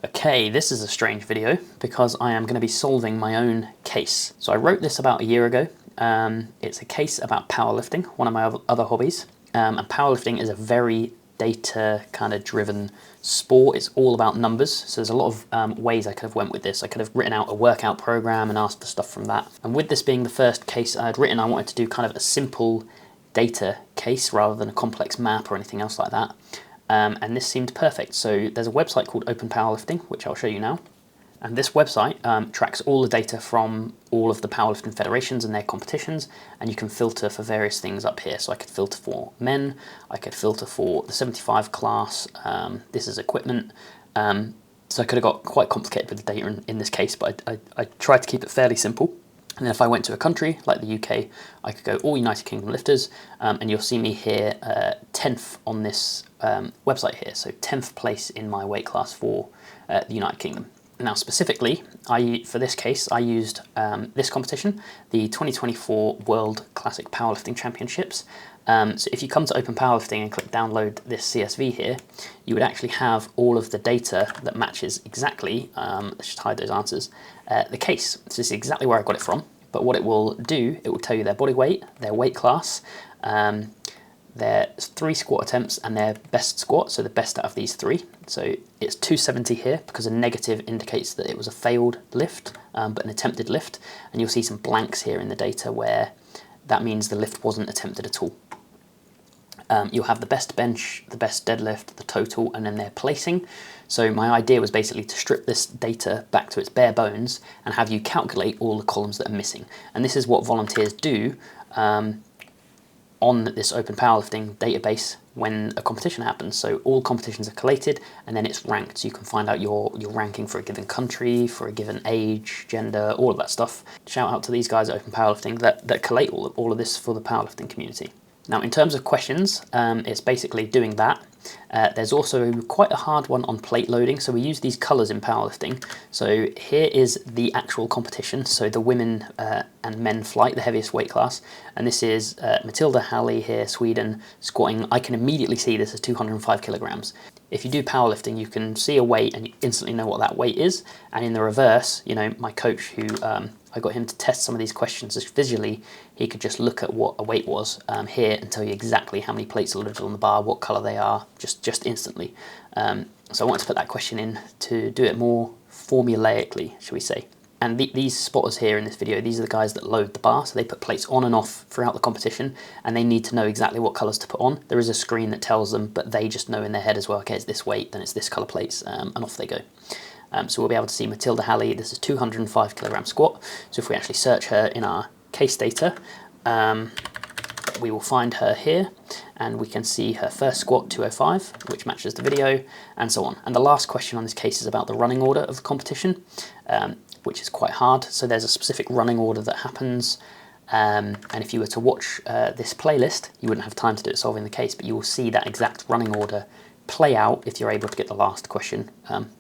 Okay, this is a strange video because I am going to be solving my own case. So I wrote this about a year ago. It's a case about powerlifting, one of my other hobbies. And powerlifting is a very data kind of driven sport. It's all about numbers. So there's a lot of ways I could have went with this. I could have written out a workout program and asked for stuff from that. And with this being the first case I had written, I wanted to do kind of a simple data case rather than a complex map or anything else like that. And this seemed perfect. So there's a website called Open Powerlifting, which I'll show you now. And this website tracks all the data from all of the powerlifting federations and their competitions, and you can filter for various things up here. So I could filter for men, I could filter for the 75 class, this is equipment. So I could have got quite complicated with the data in this case, but I tried to keep it fairly simple. And then if I went to a country like the UK, I could go all United Kingdom lifters, and you'll see me here 10th on this website here. So 10th place in my weight class for the United Kingdom. Now specifically, for this case, I used this competition, the 2024 World Classic Powerlifting Championships. So if you come to Open Powerlifting and click download this CSV here, you would actually have all of the data that matches exactly, let's just hide those answers, the case. So this is exactly where I got it from, but what it will do, it will tell you their body weight, their weight class, their 3 squat attempts and their best squat, so the best out of these 3. So it's 270 here because a negative indicates that it was a failed lift, but an attempted lift, and you'll see some blanks here in the data where that means the lift wasn't attempted at all. You'll have the best bench, the best deadlift, the total, and then their placing. So my idea was basically to strip this data back to its bare bones and have you calculate all the columns that are missing. And this is what volunteers do on this Open Powerlifting database when a competition happens. So all competitions are collated and then it's ranked, so you can find out your ranking for a given country, for a given age, gender, all of that stuff. Shout out to these guys at Open Powerlifting that collate all of this for the powerlifting community. Now in terms of questions, it's basically doing that. There's also quite a hard one on plate loading, so we use these colours in powerlifting. So here is the actual competition, so the women and men flight, the heaviest weight class, and this is Matilda Halley here, Sweden, squatting. I can immediately see this as 205 kilograms. If you do powerlifting, you can see a weight and you instantly know what that weight is, and in the reverse, you know, my coach who I got him to test some of these questions just visually, he could just look at what a weight was here and tell you exactly how many plates are loaded on the bar, what colour they are, just instantly. So I wanted to put that question in to do it more formulaically, shall we say. And these spotters here in this video, these are the guys that load the bar, so they put plates on and off throughout the competition, and they need to know exactly what colours to put on. There is a screen that tells them, but they just know in their head as well, okay, it's this weight, then it's this colour plates, and off they go. So we'll be able to see Matilda Halley, this is 205 kilogram squat. So if we actually search her in our case data, we will find her here, and we can see her first squat 205, which matches the video, and so on. And the last question on this case is about the running order of the competition, which is quite hard. So there's a specific running order that happens, and if you were to watch this playlist, you wouldn't have time to do it solving the case, but you will see that exact running order play out if you're able to get the last question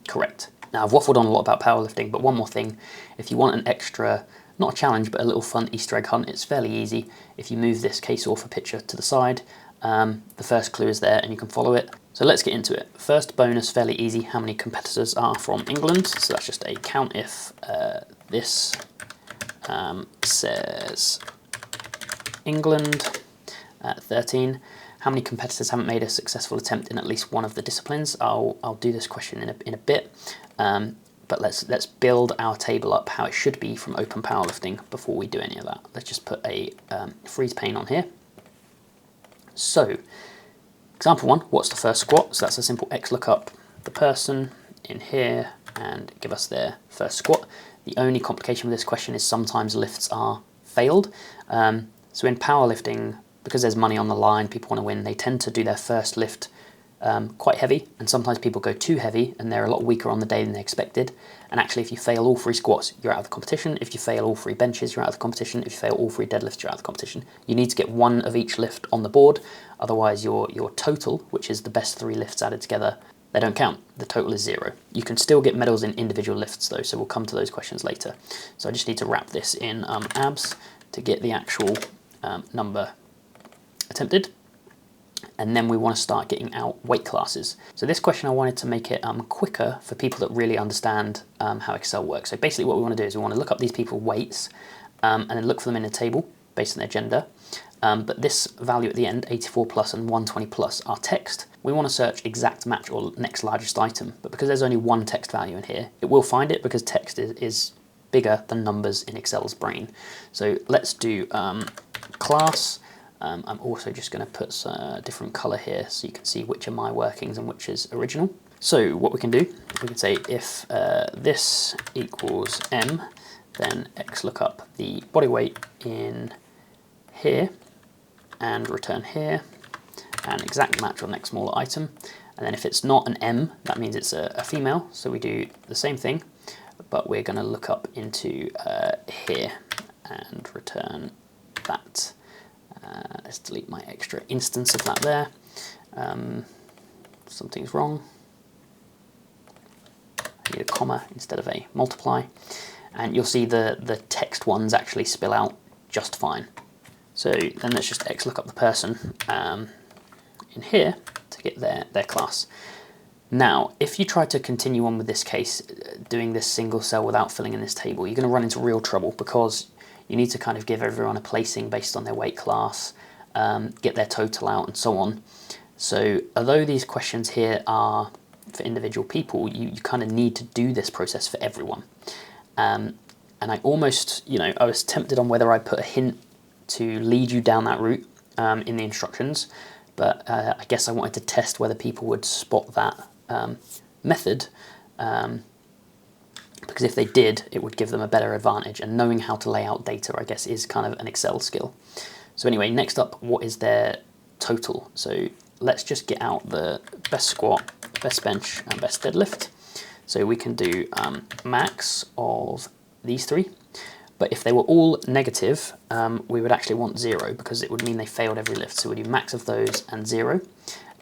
correct. Now I've waffled on a lot about powerlifting, but one more thing, if you want an extra, not a challenge, but a little fun Easter egg hunt, it's fairly easy. If you move this case author picture to the side, the first clue is there and you can follow it. So let's get into it. First bonus, fairly easy, how many competitors are from England? So that's just a count if this says England, 13. How many competitors haven't made a successful attempt in at least one of the disciplines? I'll do this question in a bit, but let's build our table up how it should be from Open Powerlifting before we do any of that. Let's just put a freeze pane on here. So, example 1, what's the first squat? So that's a simple X lookup the person in here and give us their first squat. The only complication with this question is sometimes lifts are failed. So in powerlifting, because there's money on the line, people want to win, they tend to do their first lift quite heavy, and sometimes people go too heavy and they're a lot weaker on the day than they expected. And actually if you fail all 3 squats, you're out of the competition. If you fail all 3 benches, you're out of the competition. If you fail all 3 deadlifts, you're out of the competition. You need to get 1 of each lift on the board, otherwise your total, which is the best 3 lifts added together, they don't count. The total is 0. You can still get medals in individual lifts though, so we'll come to those questions later. So I just need to wrap this in abs to get the actual number attempted. And then we want to start getting out weight classes. So this question, I wanted to make it quicker for people that really understand how Excel works. So basically what we want to do is we want to look up these people's weights and then look for them in a table based on their gender. But this value at the end, 84 plus and 120 plus, are text. We want to search exact match or next largest item, but because there's only one text value in here, it will find it because text is bigger than numbers in Excel's brain. So let's do class. I'm also just going to put a different color here so you can see which are my workings and which is original. So what we can do, we can say if this equals M, then X look up the body weight in here and return here, and exact match or next smaller item. And then if it's not an M, that means it's a female, so we do the same thing, but we're going to look up into here and return that. Let's delete my extra instance of that there. Something's wrong. I need a comma instead of a multiply. And you'll see the text ones actually spill out just fine. So then let's just X look up the person in here to get their class. Now, if you try to continue on with this case, doing this single cell without filling in this table, you're going to run into real trouble because you need to kind of give everyone a placing based on their weight class, get their total out and so on. So although these questions here are for individual people, you kind of need to do this process for everyone. And I almost, I was tempted on whether I'd put a hint to lead you down that route in the instructions, but I guess I wanted to test whether people would spot that method, because if they did, it would give them a better advantage, and knowing how to lay out data, I guess, is kind of an Excel skill. So anyway, next up, what is their total? So let's just get out the best squat, best bench, and best deadlift. So we can do max of these three, but if they were all negative, we would actually want 0 because it would mean they failed every lift. So we do max of those and 0,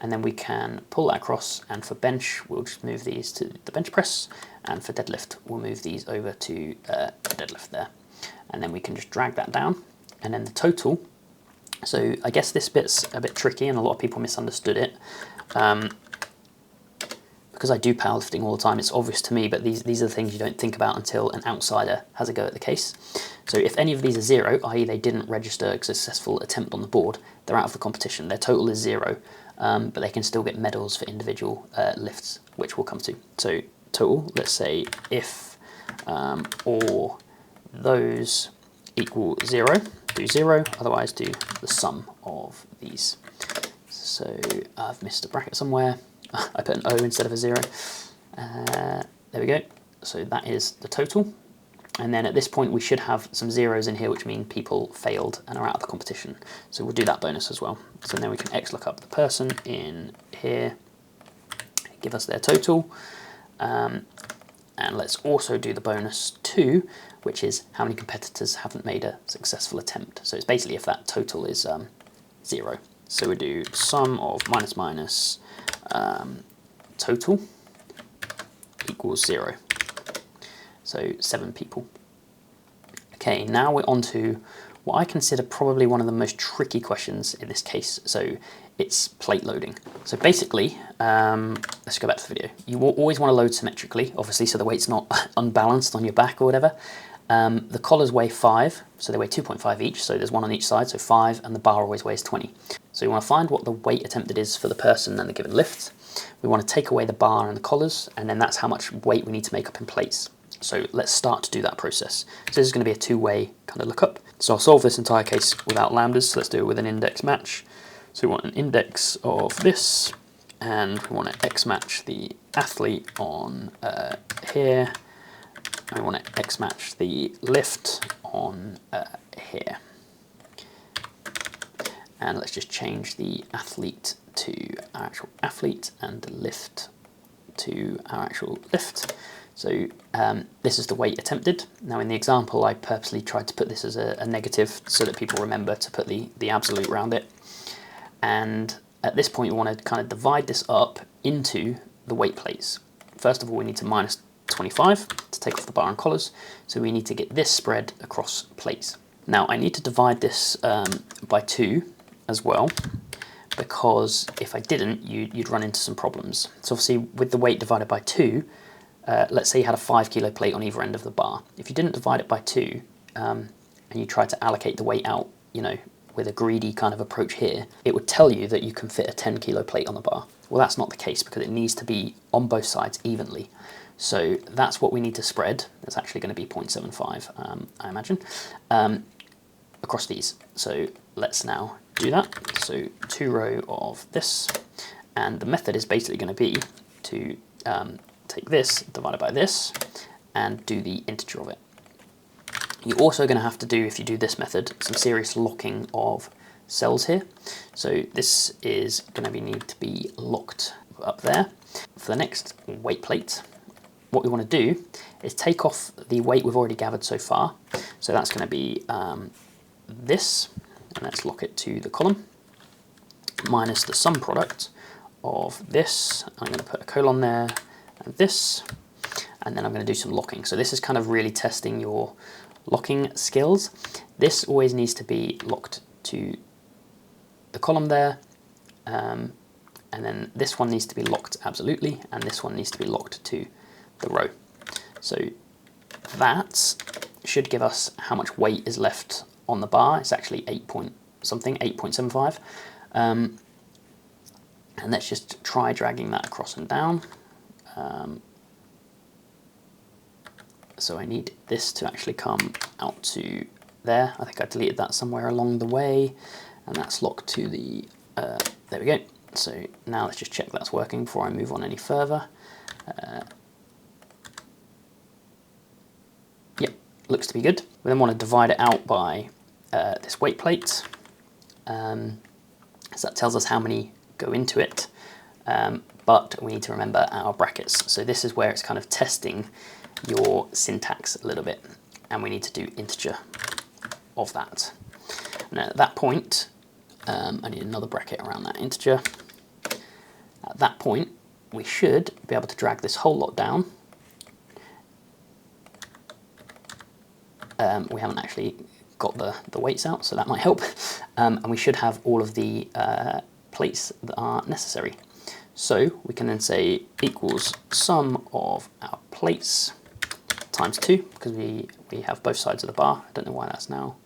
and then we can pull that across, and for bench, we'll just move these to the bench press, and for deadlift, we'll move these over to the deadlift there. And then we can just drag that down, and then the total. So I guess this bit's a bit tricky, and a lot of people misunderstood it. Because I do powerlifting all the time, it's obvious to me, but these are the things you don't think about until an outsider has a go at the case. So if any of these are 0, i.e. they didn't register a successful attempt on the board, they're out of the competition. Their total is 0, but they can still get medals for individual lifts, which we'll come to. So total, let's say if all those equal 0, do 0, otherwise do the sum of these. So I've missed a bracket somewhere. I put an O instead of a 0. There we go. So that is the total. And then at this point we should have some zeros in here, which mean people failed and are out of the competition. So we'll do that bonus as well. So then we can X look up the person in here, give us their total. And let's also do the bonus 2, which is how many competitors haven't made a successful attempt. So it's basically if that total is 0. So we do sum of minus minus total equals 0. So 7 people. Okay, now we're on to what I consider probably one of the most tricky questions in this case. So it's plate loading. So basically, let's go back to the video. You will always want to load symmetrically, obviously, so the weight's not unbalanced on your back or whatever. The collars weigh 5, so they weigh 2.5 each, so there's one on each side, so 5, and the bar always weighs 20. So you want to find what the weight attempted is for the person and the given lift. We want to take away the bar and the collars, and then that's how much weight we need to make up in plates. So let's start to do that process. So this is going to be a two-way kind of lookup. So I'll solve this entire case without lambdas, so let's do it with an index match. So we want an index of this, and we want to X match the athlete on here, and we want to X match the lift on here. And let's just change the athlete to our actual athlete and the lift to our actual lift. So this is the weight attempted. Now in the example, I purposely tried to put this as a negative so that people remember to put the absolute around it. And at this point, we want to kind of divide this up into the weight plates. First of all, we need to minus 25 to take off the bar and collars. So we need to get this spread across plates. Now I need to divide this by 2 as well, because if I didn't, you'd run into some problems. So obviously with the weight divided by 2, let's say you had a 5 kilo plate on either end of the bar. If you didn't divide it by 2 and you tried to allocate the weight out, you know, with a greedy kind of approach here, it would tell you that you can fit a 10 kilo plate on the bar. Well, that's not the case because it needs to be on both sides evenly. So that's what we need to spread. It's actually going to be 0.75, I imagine, across these. So let's now do that. So 2 row of this, and the method is basically going to be to take this divided by this and do the integer of it. You're also going to have to do, if you do this method, some serious locking of cells here. So this is going to need to be locked up there. For the next weight plate, what we want to do is take off the weight we've already gathered so far. So that's going to be this, and let's lock it to the column, minus the sum product of this. I'm going to put a colon there, and this, and then I'm going to do some locking. So this is kind of really testing your locking skills. This always needs to be locked to the column there, and then this one needs to be locked absolutely, and this one needs to be locked to the row. So that should give us how much weight is left on the bar. It's actually 8.75. And let's just try dragging that across and down. So I need this to actually come out to there. I think I deleted that somewhere along the way, and that's locked to the, there we go. So now let's just check that's working before I move on any further. Yep, looks to be good. We then want to divide it out by this weight plate. So that tells us how many go into it, but we need to remember our brackets. So this is where it's kind of testing your syntax a little bit, and we need to do integer of that. And at that point, I need another bracket around that integer. At that point, we should be able to drag this whole lot down. We haven't actually got the weights out, so that might help. And we should have all of the plates that are necessary. So we can then say equals sum of our plates times 2, because we have both sides of the bar. I don't know why that's now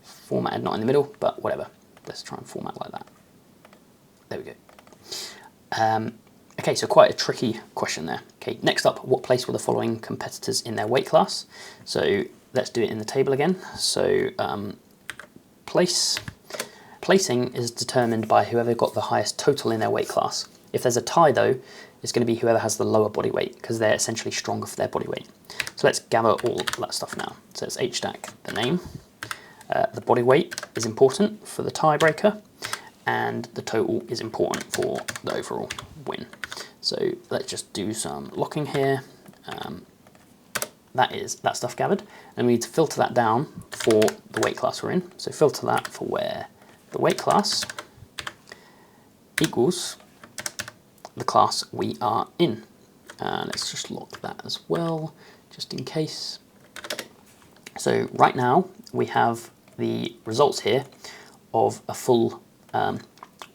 formatted not in the middle, but whatever. Let's try and format like that. There we go. Okay, so quite a tricky question there. Okay, next up, what place were the following competitors in their weight class? So let's do it in the table again. So placing is determined by whoever got the highest total in their weight class. If there's a tie though, it's going to be whoever has the lower body weight, because they're essentially stronger for their body weight. So let's gather all that stuff now. So it's HStack, the name. The body weight is important for the tiebreaker, and the total is important for the overall win. So let's just do some locking here. That is that stuff gathered, and we need to filter that down for the weight class we're in. So filter that for where the weight class equals the class we are in. Let's just lock that as well, just in case. So right now we have the results here of a full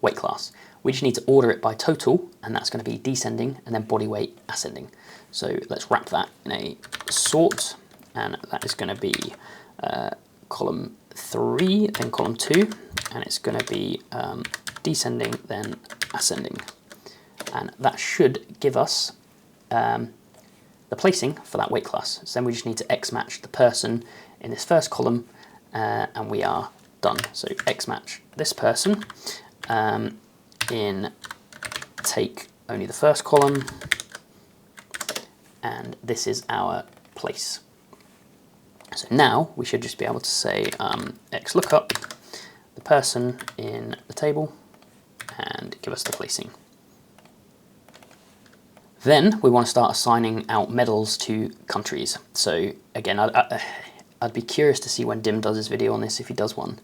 weight class. We just need to order it by total, and that's going to be descending, and then body weight ascending. So let's wrap that in a sort, and that is going to be column 3, then column 2, and it's going to be descending, then ascending. And that should give us the placing for that weight class. So then we just need to X match the person in this first column, and we are done. So X match this person in take only the first column, and this is our place. So now we should just be able to say X lookup the person in the table and give us the placing. Then we want to start assigning out medals to countries. So again, I'd be curious to see when Dim does his video on this, if he does one,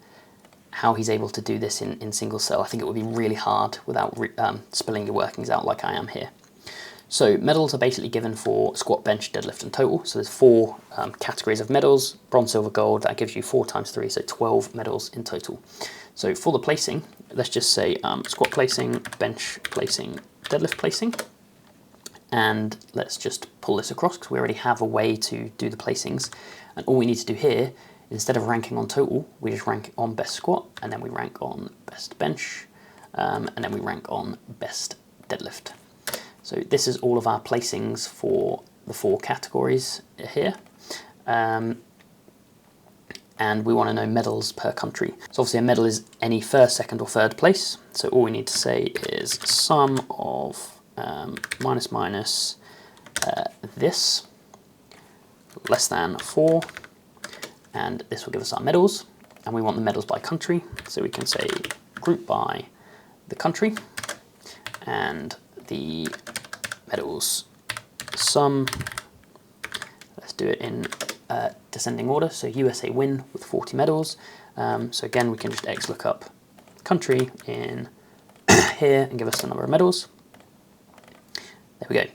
how he's able to do this in single cell. I think it would be really hard without spilling your workings out like I am here. So medals are basically given for squat, bench, deadlift and total. So there's 4 categories of medals: bronze, silver, gold. That gives you 4 times 3, so 12 medals in total. So for the placing, let's just say squat placing, bench placing, deadlift placing. And let's just pull this across because we already have a way to do the placings. And all we need to do here, instead of ranking on total, we just rank on best squat, and then we rank on best bench, and then we rank on best deadlift. So this is all of our placings for the 4 categories here. And we want to know medals per country. So obviously a medal is any first, second or third place. So all we need to say is sum of minus this less than 4, and this will give us our medals, and we want the medals by country, so we can say group by the country, and the medals sum, let's do it in descending order, so USA win with 40 medals. So again, we can just XLOOKUP country in here and give us the number of medals. There we go.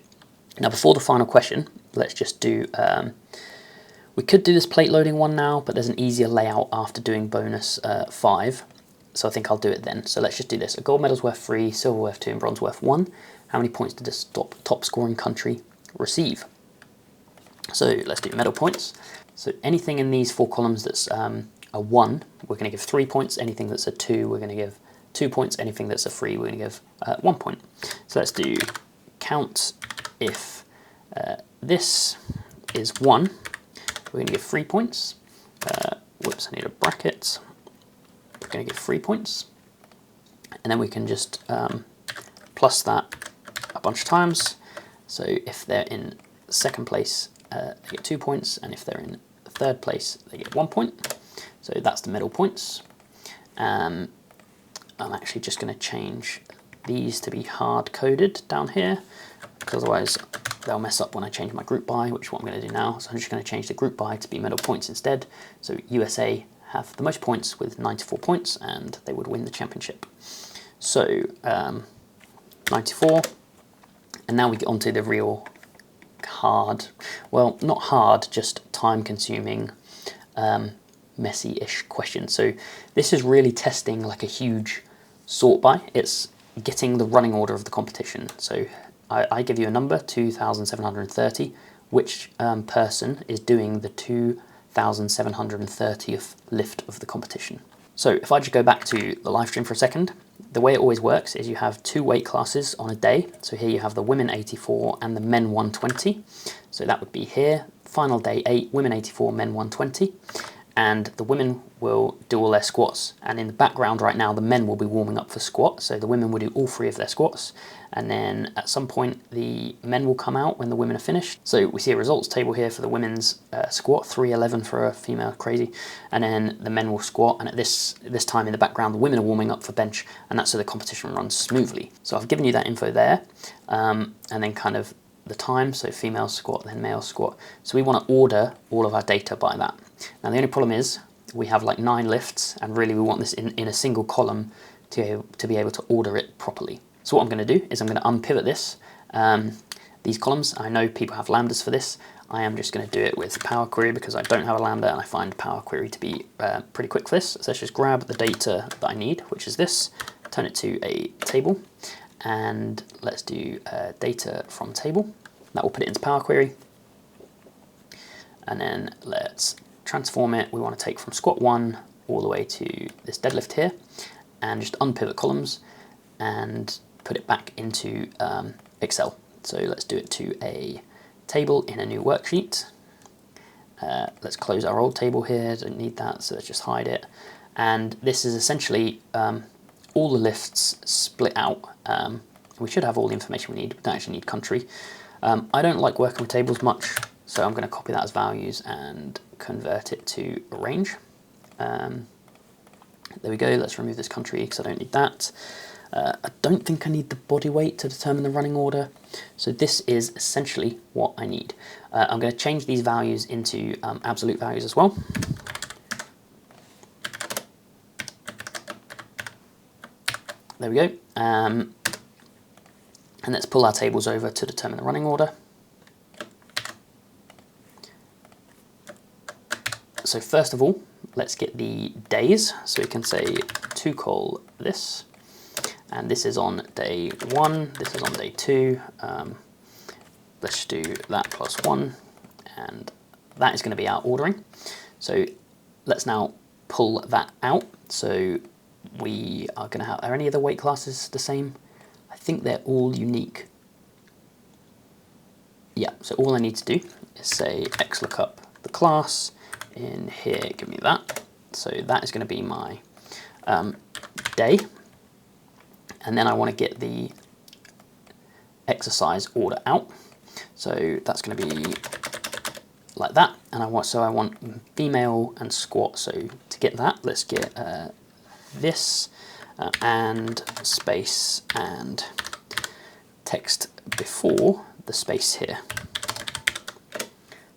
Now before the final question, let's just do, we could do this plate loading one now, but there's an easier layout after doing bonus 5, so I think I'll do it then. So let's just do this. A gold medal's worth 3, silver worth 2, and bronze worth 1. How many points did this top scoring country receive? So let's do medal points. So anything in these 4 columns that's a 1, we're going to give 3 points. Anything that's a 2, we're going to give 2 points. Anything that's a 3, we're going to give 1 point. So let's do count if this is 1, we're going to give 3 points. Whoops, I need a bracket. We're going to give 3 points. And then we can just plus that a bunch of times. So if they're in second place, they get 2 points, and if they're in third place, they get 1 point. So that's the medal points. I'm actually just going to change these to be hard-coded down here, because otherwise they'll mess up when I change my group by, which is what I'm going to do now. So I'm just going to change the group by to be medal points instead. So USA have the most points with 94 points, and they would win the championship. So 94, and now we get onto the real hard, well, not hard, just time-consuming, messy-ish question. So this is really testing like a huge sort by. It's getting the running order of the competition. So I give you a number, 2,730. Which person is doing the 2,730th lift of the competition? So if I just go back to the live stream for a second, the way it always works is you have 2 weight classes on a day. So here you have the women 84 and the men 120. So that would be here, final day 8, women 84, men 120. And the women will do all their squats. And in the background right now, the men will be warming up for squat. So the women will do all 3 of their squats. And then at some point, the men will come out when the women are finished. So we see a results table here for the women's squat, 311 for a female, crazy. And then the men will squat. And at this time in the background, the women are warming up for bench. And that's so the competition runs smoothly. So I've given you that info there. And then kind of the time, so female squat, then male squat. So we want to order all of our data by that. Now the only problem is we have like 9 lifts, and really we want this in a single column to be able to order it properly. So what I'm going to do is I'm going to unpivot this, these columns. I know people have lambdas for this. I am just going to do it with Power Query because I don't have a lambda, and I find Power Query to be pretty quick for this. So let's just grab the data that I need, which is this, turn it to a table, and let's do data from table. That will put it into Power Query. And then let's transform it. We want to take from squat 1 all the way to this deadlift here, and just unpivot columns and put it back into Excel. So let's do it to a table in a new worksheet. Let's close our old table here, don't need that, so let's just hide it. And this is essentially all the lifts split out. We should have all the information we need. We don't actually need country. I don't like working with tables much, so I'm going to copy that as values and convert it to a range. There we go. Let's remove this country because I don't need that. I don't think I need the body weight to determine the running order. So this is essentially what I need. I'm going to change these values into absolute values as well. There we go. And let's pull our tables over to determine the running order. So first of all, let's get the days. So we can say to call this, and this is on day 1, this is on day 2. Let's do that plus 1, and that is going to be our ordering. So let's now pull that out. So we are going to have, are any of the weight classes the same? I think they're all unique. Yeah, so all I need to do is say xlookup the class in here, give me that. So that is going to be my day, and then I want to get the exercise order out. So that's going to be like that, and I want female and squat. So to get that, let's get this and space and text before the space here.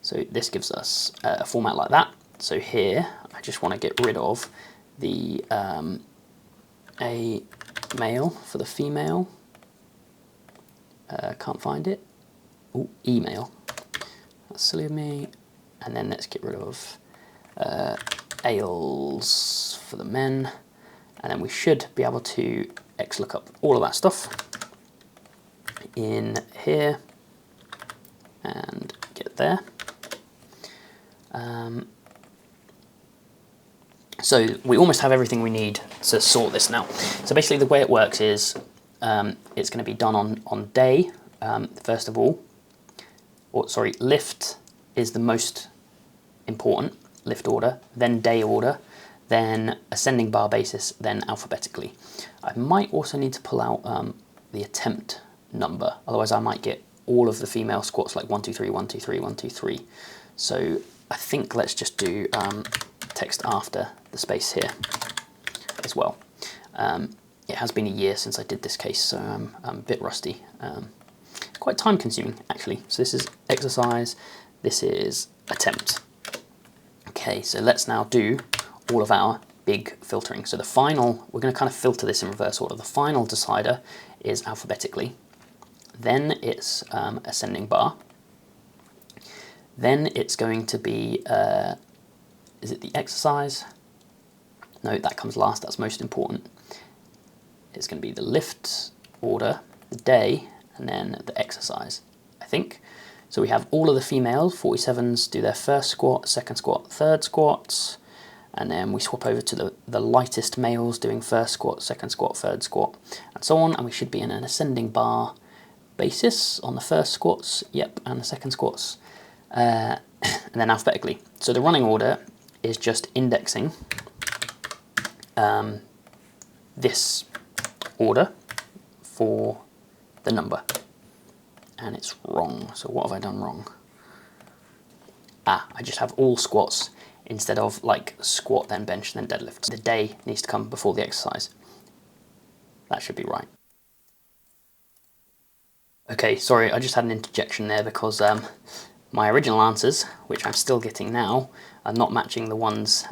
So this gives us a format like that. So here I just want to get rid of the a male for the female. Can't find it. Oh, email. That's silly of me. And then let's get rid of ales for the men. And then we should be able to xlookup all of that stuff in here and get there. So we almost have everything we need to sort this now. So basically the way it works is it's going to be done on day, first of all. Or sorry, lift is the most important, lift order, then day order, then ascending bar basis, then alphabetically. I might also need to pull out the attempt number, otherwise I might get all of the female squats like 1, 2, 3, 1, 2, 3, 1, 2, 3. So I think let's just do text after the space here as well. It has been a year since I did this case, so I'm a bit rusty. Quite time consuming actually. So this is exercise, this is attempt. Okay, so let's now do all of our big filtering. So the final, we're going to kind of filter this in reverse order. The final decider is alphabetically, then it's ascending bar, then it's going to be, is it the exercise? No, that comes last, that's most important. It's going to be the lift order, the day, and then the exercise, I think. So we have all of the females, 47s, do their first squat, second squat, third squats, and then we swap over to the lightest males doing first squat, second squat, third squat, and so on, and we should be in an ascending bar basis on the first squats, yep, and the second squats, and then alphabetically. So the running order is just indexing this order for the number, and it's wrong. So what have I done wrong? I just have all squats instead of like squat then bench then deadlift. The day needs to come before the exercise. That should be right. Okay, sorry, I just had an interjection there because my original answers, which I'm still getting now, are not matching the ones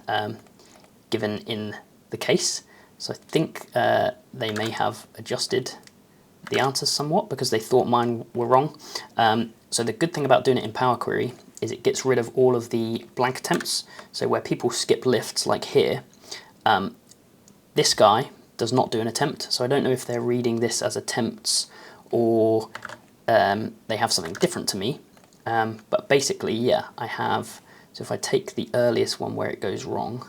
given in the case. So I think they may have adjusted the answers somewhat because they thought mine were wrong. So the good thing about doing it in Power Query is it gets rid of all of the blank attempts. So where people skip lifts like here, this guy does not do an attempt. So I don't know if they're reading this as attempts or they have something different to me. But basically, yeah, I have, so if I take the earliest one where it goes wrong,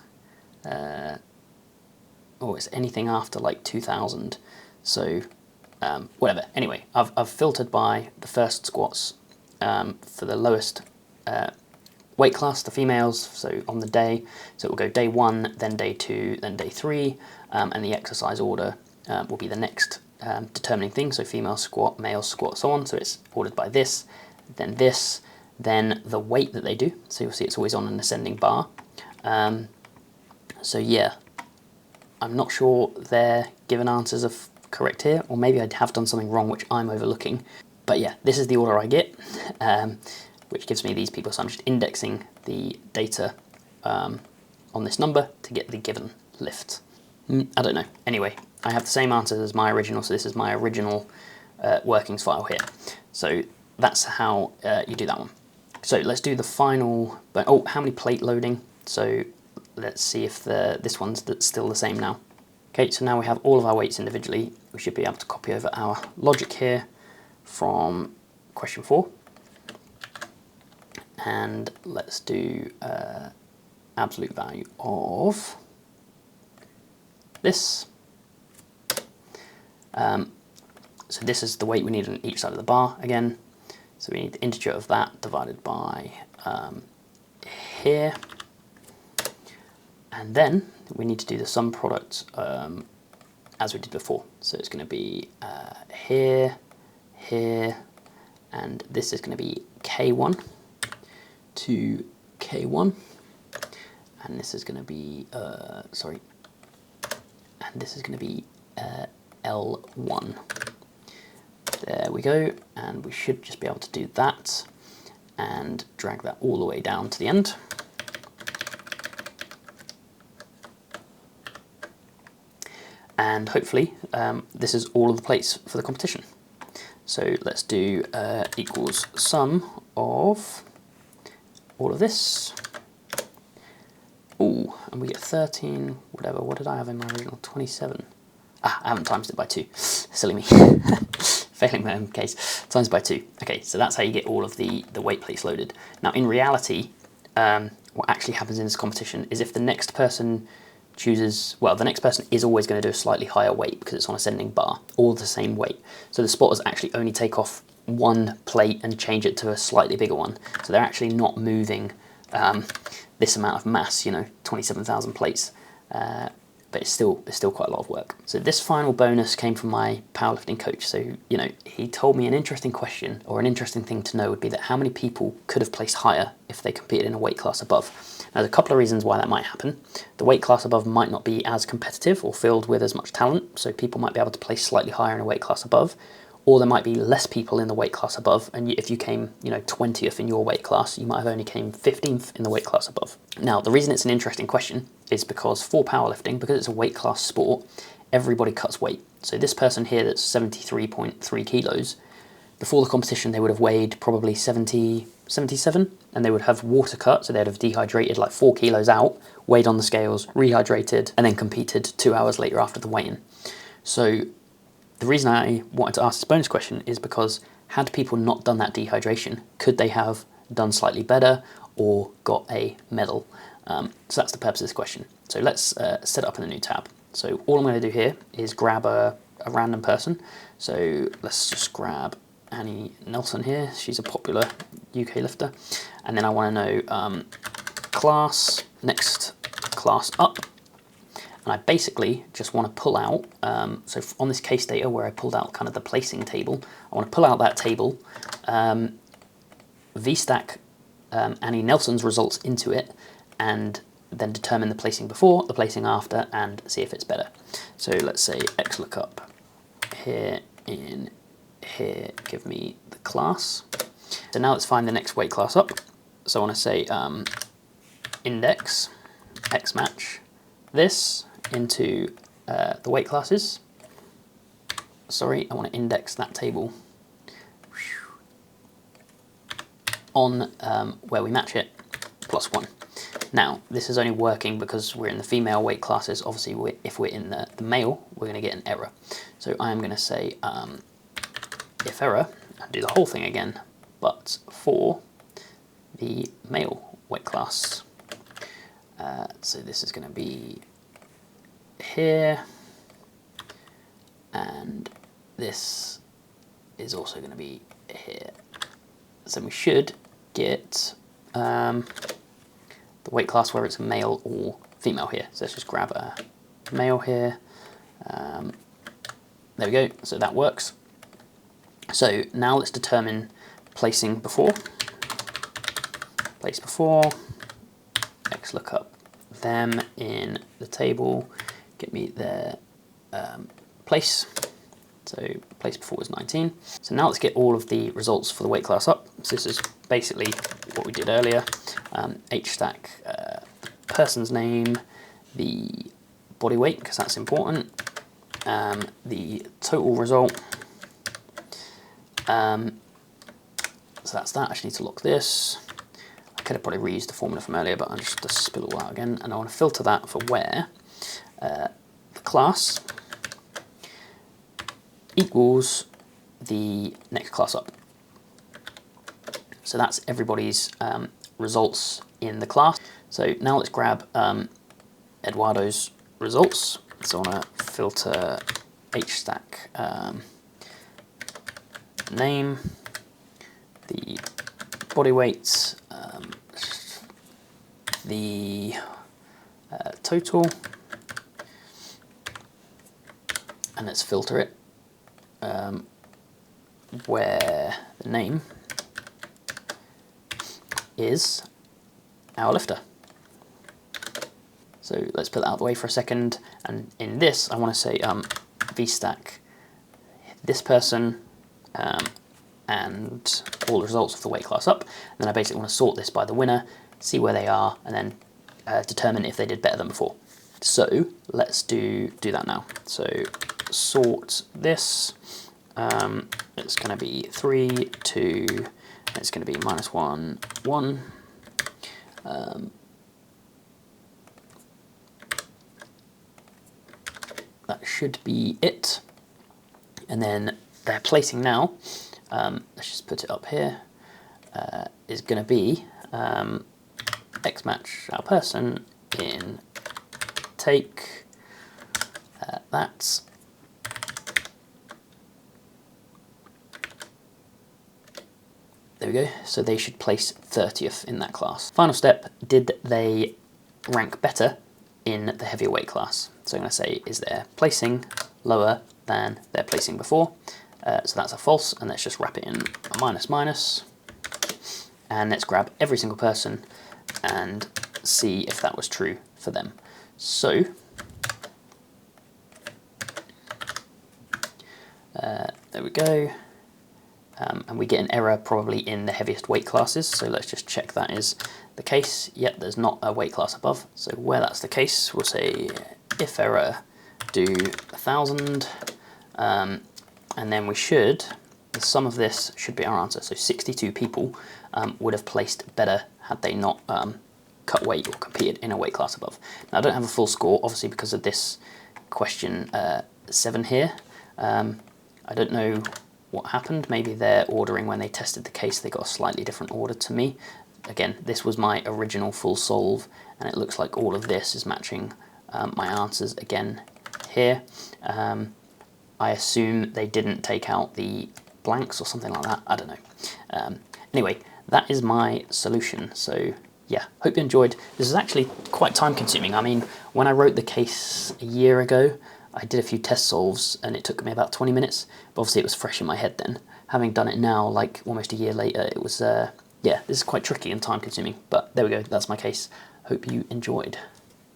it's anything after like 2000. So whatever. Anyway, I've filtered by the first squats for the lowest weight class, the females, so on the day. So it will go day 1, then day 2, then day 3, and the exercise order will be the next determining thing. So female squat, male squat, so on. So it's ordered by this, then the weight that they do. So you'll see it's always on an ascending bar. So yeah, I'm not sure their given answers are correct here, or maybe I have done something wrong which I'm overlooking. But yeah, this is the order I get, which gives me these people. So I'm just indexing the data on this number to get the given lift. I don't know. Anyway, I have the same answers as my original, so this is my original workings file here. So that's how you do that one. So let's do the final, how many plate loading? So let's see if this one's still the same now. Okay, so now we have all of our weights individually. We should be able to copy over our logic here from question 4. And let's do absolute value of this. So this is the weight we need on each side of the bar again. So we need the integer of that divided by here. And then we need to do the sum product as we did before. So it's going to be here, here, and this is going to be K1 to K1. And this is going to be, and this is going to be L1. There we go, and we should just be able to do that and drag that all the way down to the end. And hopefully this is all of the plates for the competition. So let's do equals sum of all of this. Ooh, and we get 13, whatever. What did I have in my original? 27. Ah, I haven't times it by 2. Silly me. Failing my own case. Times by 2. Okay, so that's how you get all of the weight plates loaded. Now, in reality, what actually happens in this competition is if the next person chooses, well, the next person is always going to do a slightly higher weight because it's on ascending bar, all the same weight. So the spotters actually only take off one plate and change it to a slightly bigger one. So they're actually not moving this amount of mass, 27,000 plates. But it's still quite a lot of work. So this final bonus came from my powerlifting coach. So, he told me an interesting question, or an interesting thing to know would be that how many people could have placed higher if they competed in a weight class above. Now, there's a couple of reasons why that might happen. The weight class above might not be as competitive or filled with as much talent, so people might be able to place slightly higher in a weight class above, or there might be less people in the weight class above, and if you came 20th in your weight class, you might have only came 15th in the weight class above. Now, the reason it's an interesting question is because for powerlifting, because it's a weight class sport, everybody cuts weight. So this person here that's 73.3 kilos, before the competition they would have weighed probably 70, 77, and they would have water cut, so they'd have dehydrated like 4 kilos out, weighed on the scales, rehydrated, and then competed 2 hours later after the weigh-in. So the reason I wanted to ask this bonus question is because had people not done that dehydration, could they have done slightly better or got a medal? So that's the purpose of this question. So let's set it up in a new tab. So all I'm going to do here is grab a random person. So let's just grab Annie Nelson here. She's a popular UK lifter. And then I want to know class, next class up. And I basically just want to pull out, so on this case data where I pulled out kind of the placing table, I want to pull out that table, VStack Annie Nelson's results into it, and then determine the placing before, the placing after, and see if it's better. So let's say XLOOKUP here in here, give me the class. So now let's find the next weight class up. So I want to say index xmatch this into the weight classes. Sorry, I want to index that table on where we match it, +1. Now, this is only working because we're in the female weight classes. Obviously, if we're in the male, we're going to get an error. So I'm going to say if error, and do the whole thing again, but for the male weight class. So this is going to be here, and this is also going to be here. So we should get the weight class where it's a male or female here. So let's just grab a male here. There we go, so that works. So now let's determine placing before. Place before, XLOOKUP them in the table, get me their place. So place before was 19. So now let's get all of the results for the weight class up. So this is basically what we did earlier. HStack, the person's name, the body weight, because that's important, the total result. So that's that. I just need to lock this. I could have probably reused the formula from earlier, but I'm just to spill it all out again. And I want to filter that for where the of class equals the next class up. So that's everybody's results in the class. So now let's grab Eduardo's results. So I want to filter hstack name, the body weight, the total, and let's filter it where the name is our lifter. So let's put that out of the way for a second, and in this I want to say vstack this person and all the results of the weight class up. And then I basically want to sort this by the winner, see where they are, and then determine if they did better than before. So let's do that now. So sort this, it's going to be 3, 2, it's going to be -1, 1. That should be it. And then their placing now, let's just put it up here, is going to be X match our person in take that. There we go, so they should place 30th in that class. Final step, did they rank better in the heavier weight class? So I'm going to say, is their placing lower than their placing before? So that's a false, and let's just wrap it in a minus minus. And let's grab every single person and see if that was true for them. So, there we go. And we get an error probably in the heaviest weight classes, so let's just check that is the case. Yep, there's not a weight class above, so where that's the case, we'll say if error do 1,000, and then we should, the sum of this should be our answer. So 62 people would have placed better had they not cut weight or competed in a weight class above. Now I don't have a full score, obviously, because of this question 7 here. I don't know what happened. Maybe they're ordering when they tested the case, they got a slightly different order to me. Again, this was my original full solve, and it looks like all of this is matching my answers again here. I assume they didn't take out the blanks or something like that, I don't know. Anyway, that is my solution. So yeah, hope you enjoyed. This is actually quite time consuming. I mean, when I wrote the case a year ago, I did a few test solves and it took me about 20 minutes, but obviously it was fresh in my head then. Having done it now, like almost a year later, it was, yeah, this is quite tricky and time consuming, but there we go, that's my case. Hope you enjoyed.